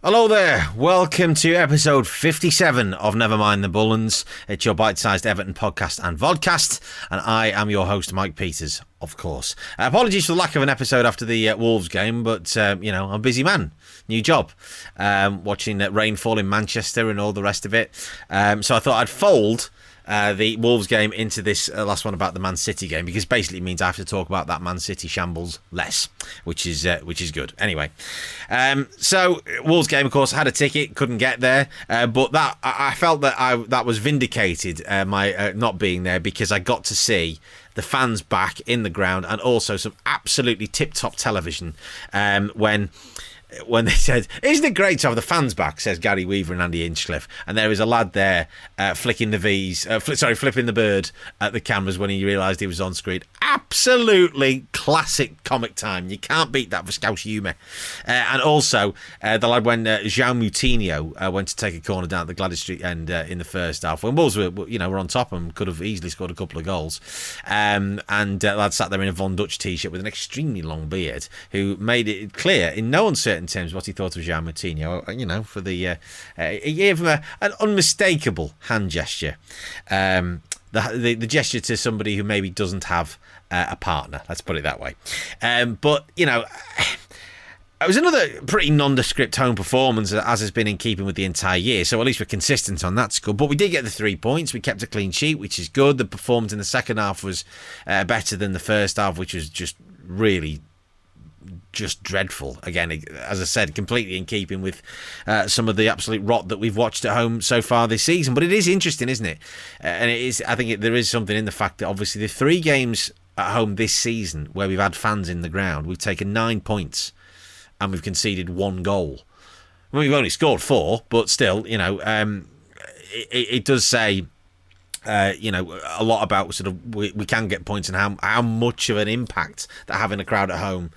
Hello there, welcome to episode 57 of Never Mind the Bullens. It's your bite-sized Everton podcast and vodcast, and I am your host, Mike Peters, of course. Apologies for the lack of an episode after the Wolves game, but, I'm a busy man. New job. Watching rainfall in Manchester and all the rest of it. So I thought I'd fold the Wolves game into this last one about the Man City game, because basically it means I have to talk about that Man City shambles less, which is good. Anyway, so Wolves game, of course, had a ticket, couldn't get there, but that I felt that was vindicated, my not being there, because I got to see the fans back in the ground and also some absolutely tip-top television when they said, "Isn't it great to have the fans back?" says Gary Weaver and Andy Hinchcliffe, and there is a lad there flipping the bird at the cameras when he realised he was on screen. Absolutely classic comic time. You can't beat that for Scouse humour. And also the lad when João Moutinho went to take a corner down at the Gladys Street end in the first half, when Wolves were on top and could have easily scored a couple of goals, and the lad sat there in a Von Dutch t-shirt with an extremely long beard, who made it clear in no uncertain terms what he thought of João Moutinho. For the he gave him an unmistakable hand gesture, the gesture to somebody who maybe doesn't have a partner. Let's put it that way. But it was another pretty nondescript home performance, as has been in keeping with the entire year. So at least we're consistent on that score. But we did get the 3 points. We kept a clean sheet, which is good. The performance in the second half was better than the first half, which was just really just dreadful. Again, as I said, completely in keeping with some of the absolute rot that we've watched at home so far this season. But it is interesting, isn't it? And it is. I think there is something in the fact that obviously the 3 games at home this season where we've had fans in the ground, we've taken 9 points and we've conceded 1 goal. I mean, we've only scored 4, but still, it does say a lot about sort of we can get points and how much of an impact that having a crowd at home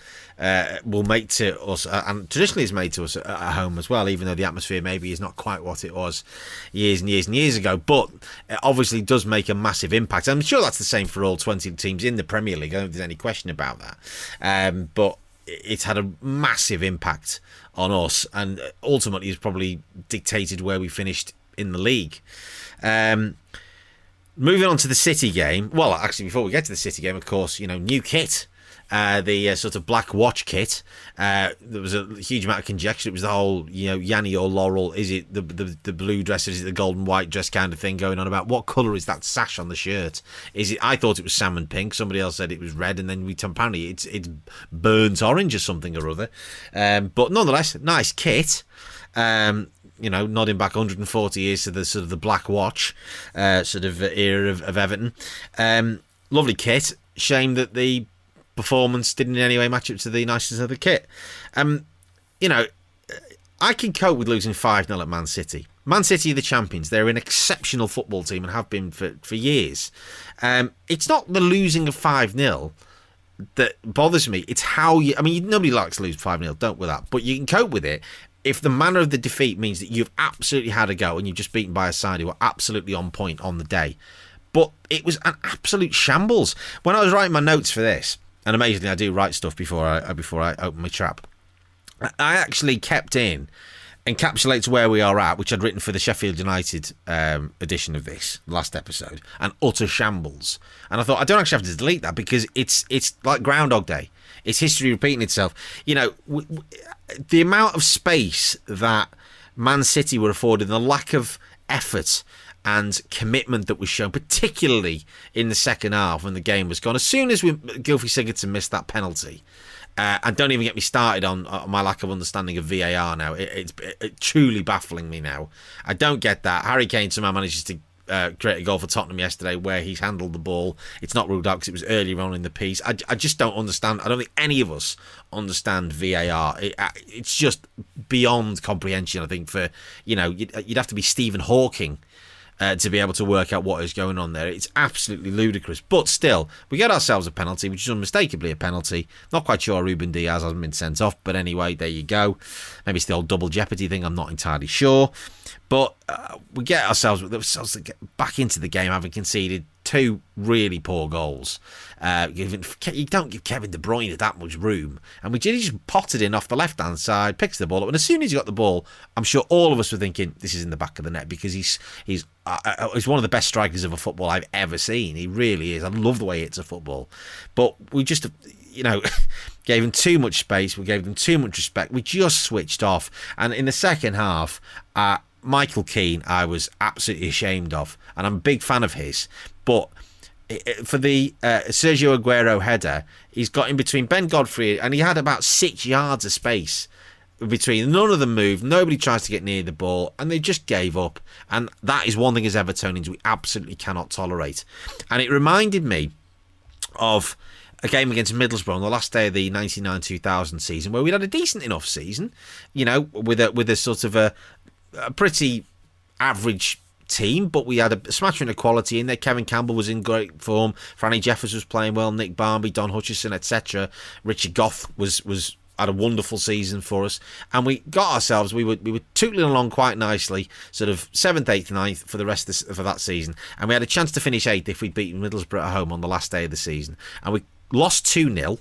will make to us, and traditionally is made to us at home as well, even though the atmosphere maybe is not quite what it was years and years and years ago. But it obviously does make a massive impact. I'm sure that's the same for all 20 teams in the Premier League. I don't think there's any question about that. But it's had a massive impact on us, and ultimately has probably dictated where we finished in the league. Moving on to the City game. Well, actually, before we get to the City game, of course, new kit. The sort of black watch kit. There was a huge amount of conjecture. It was the whole, Yanni or Laurel. Is it the blue dress? Is it the golden white dress kind of thing going on about? What colour is that sash on the shirt? Is it? I thought it was salmon pink. Somebody else said it was red, and then apparently it's burnt orange or something or other. But nonetheless, nice kit. Nodding back 140 years to the sort of the black watch sort of era of Everton. Lovely kit. Shame that the performance didn't in any way match up to the niceness of the kit. I can cope with losing 5-0 at Man City. Man City are the champions. They're an exceptional football team and have been for years. It's not the losing of 5-0 that bothers me. It's how nobody likes to lose 5-0, don't with that. But you can cope with it if the manner of the defeat means that you've absolutely had a go and you've just beaten by a side who were absolutely on point on the day. But it was an absolute shambles. When I was writing my notes for this, and amazingly I do write stuff before I open my trap, I actually kept in encapsulates where we are at, which I'd written for the Sheffield United edition of this last episode, an utter shambles. And I thought, I don't actually have to delete that, because it's like Groundhog Day. It's history repeating itself. The amount of space that Man City were afforded, and the lack of effort and commitment that was shown, particularly in the second half when the game was gone. As soon as Gylfi Sigurdsson missed that penalty, and don't even get me started on my lack of understanding of VAR now. It's truly baffling me now. I don't get that. Harry Kane somehow manages to create a goal for Tottenham yesterday where he's handled the ball. It's not ruled out because it was earlier on in the piece. I just don't understand. I don't think any of us understand VAR. It's just beyond comprehension, I think, for, you'd have to be Stephen Hawking to be able to work out what is going on there. It's absolutely ludicrous. But still, we get ourselves a penalty, which is unmistakably a penalty. Not quite sure Ruben Diaz hasn't been sent off, but anyway, there you go. Maybe it's the old double jeopardy thing, I'm not entirely sure. But we get ourselves back into the game, having conceded 2 really poor goals. You don't give Kevin De Bruyne that much room. And he just potted in off the left-hand side, picks the ball up. And as soon as he got the ball, I'm sure all of us were thinking, this is in the back of the net, because he's one of the best strikers of a football I've ever seen. He really is. I love the way he hits a football. But we just, gave him too much space. We gave him too much respect. We just switched off. And in the second half, Michael Keane, I was absolutely ashamed of. And I'm a big fan of his. But for the Sergio Aguero header, he's got in between Ben Godfrey, and he had about 6 yards of space between. None of them moved. Nobody tries to get near the ball, and they just gave up. And that is one thing as Evertonians we absolutely cannot tolerate. And it reminded me of a game against Middlesbrough on the last day of the 99-2000 season, where we'd had a decent enough season, with a sort of a pretty average team, but we had a smattering of quality in there. Kevin Campbell was in great form. Franny Jeffers was playing well. Nick Barmby, Don Hutchison, etc. Richard Goff was had a wonderful season for us, and we got ourselves. We were tootling along quite nicely, sort of 7th, 8th, 9th for the rest for that season, and we had a chance to finish 8th if we'd beaten Middlesbrough at home on the last day of the season, and we lost 2-0.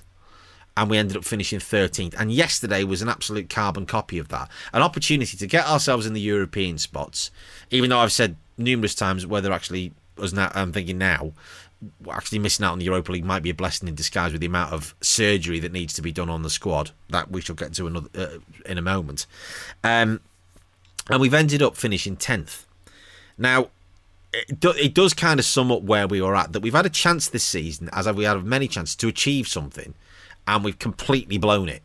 And we ended up finishing 13th. And yesterday was an absolute carbon copy of that. An opportunity to get ourselves in the European spots, even though I've said numerous times whether actually, I'm thinking now, actually missing out on the Europa League might be a blessing in disguise with the amount of surgery that needs to be done on the squad. That we shall get to in a moment. And we've ended up finishing 10th. Now, it does kind of sum up where we were at, that we've had a chance this season, as we had many chances, to achieve something, and we've completely blown it.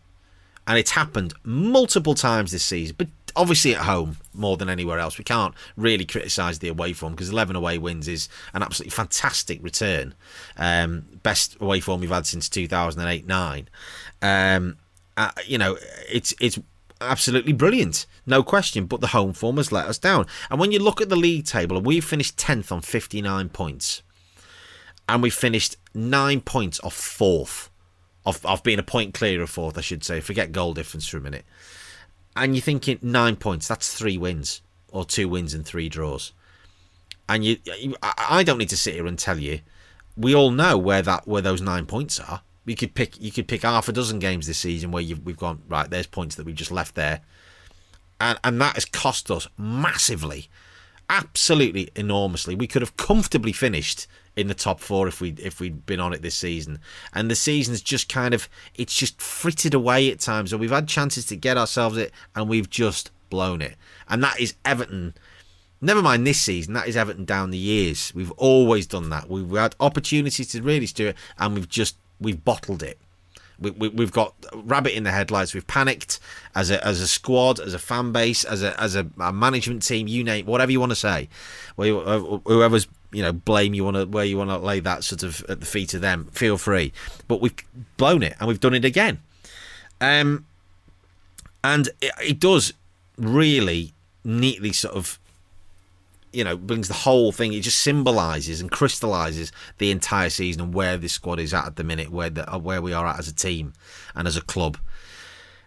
And it's happened multiple times this season, but obviously at home more than anywhere else. We can't really criticise the away form, because 11 away wins is an absolutely fantastic return. Best away form we've had since 2008-9. It's absolutely brilliant, no question, but the home form has let us down. And when you look at the league table, we finished 10th on 59 points. And we finished 9 points off 4th. Of being a point clear of 4th, I should say. Forget goal difference for a minute. And you're thinking 9 points, that's 3 wins, or 2 wins and 3 draws. And I don't need to sit here and tell you. We all know where those 9 points are. You could pick half a dozen games this season where we've gone, right, there's points that we've just left there. And that has cost us massively. Absolutely enormously. We could have comfortably finished in the top 4 if we'd been on it this season. And the season's just it's just frittered away at times. So we've had chances to get ourselves it, and we've just blown it. And that is Everton. Never mind this season, that is Everton down the years. We've always done that. We've had opportunities to really do it, and we've bottled it. We've got rabbit in the headlights. We've panicked as a squad, as a fan base, as a management team. You name whatever you want to say. Whoever's blame you want to where you want to lay that sort of at the feet of them. Feel free, but we've blown it and we've done it again. And it does really neatly sort of brings the whole thing. It just symbolises and crystallises the entire season and where this squad is at the minute, where we are at as a team and as a club.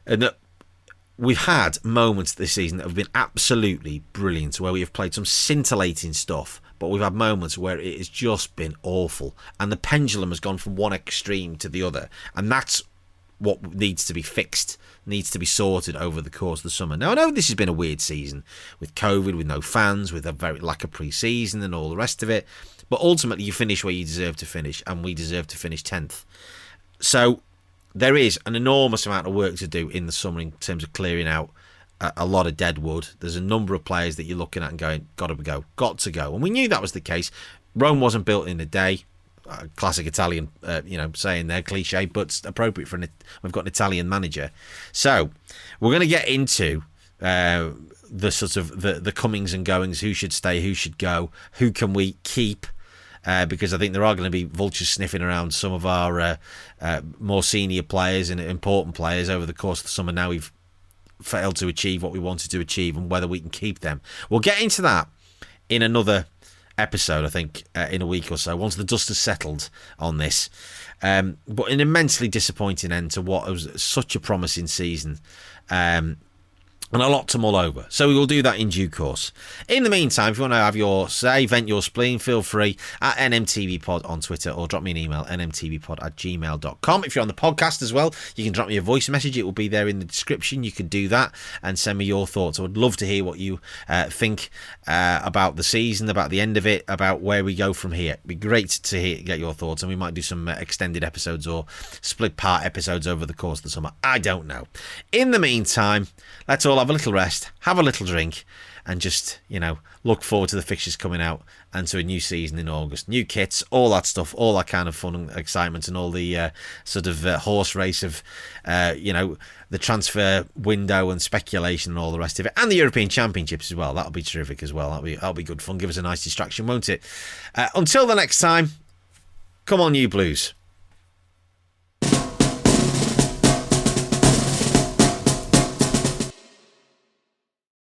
And that we've had moments this season that have been absolutely brilliant, where we have played some scintillating stuff, but we've had moments where it has just been awful. And the pendulum has gone from one extreme to the other. And that's what needs to be fixed, needs to be sorted over the course of the summer. Now, I know this has been a weird season with COVID, with no fans, with a very lack of pre-season and all the rest of it. But ultimately, you finish where you deserve to finish, and we deserve to finish 10th. So there is an enormous amount of work to do in the summer in terms of clearing out a lot of dead wood. There's a number of players that you're looking at and going, got to go. And we knew that was the case. Rome wasn't built in a day. Classic Italian, saying there, cliche, but appropriate for we've got an Italian manager. So we're going to get into the sort of the comings and goings, who should stay, who should go, who can we keep, because I think there are going to be vultures sniffing around some of our more senior players and important players over the course of the summer. Now we've failed to achieve what we wanted to achieve, and whether we can keep them. We'll get into that in another episode, I think, in a week or so, once the dust has settled on this. But an immensely disappointing end to what was such a promising season. and a lot to mull over. So we will do that in due course. In the meantime, if you want to have your say, vent your spleen, feel free at NMTVpod on Twitter, or drop me an email, nmtvpod@gmail.com. If you're on the podcast as well, you can drop me a voice message. It will be there in the description. You can do that and send me your thoughts. I would love to hear what you think about the season, about the end of it, about where we go from here. It'd be great to get your thoughts, and we might do some extended episodes or split part episodes over the course of the summer. I don't know. In the meantime, let's all have a little rest, have a little drink, and just, look forward to the fixtures coming out and to a new season in August. New kits, all that stuff, all that kind of fun and excitement, and all the sort of horse race of, the transfer window and speculation and all the rest of it. And the European Championships as well. That'll be terrific as well. That'll be good fun. Give us a nice distraction, won't it? Until the next time, come on, you Blues.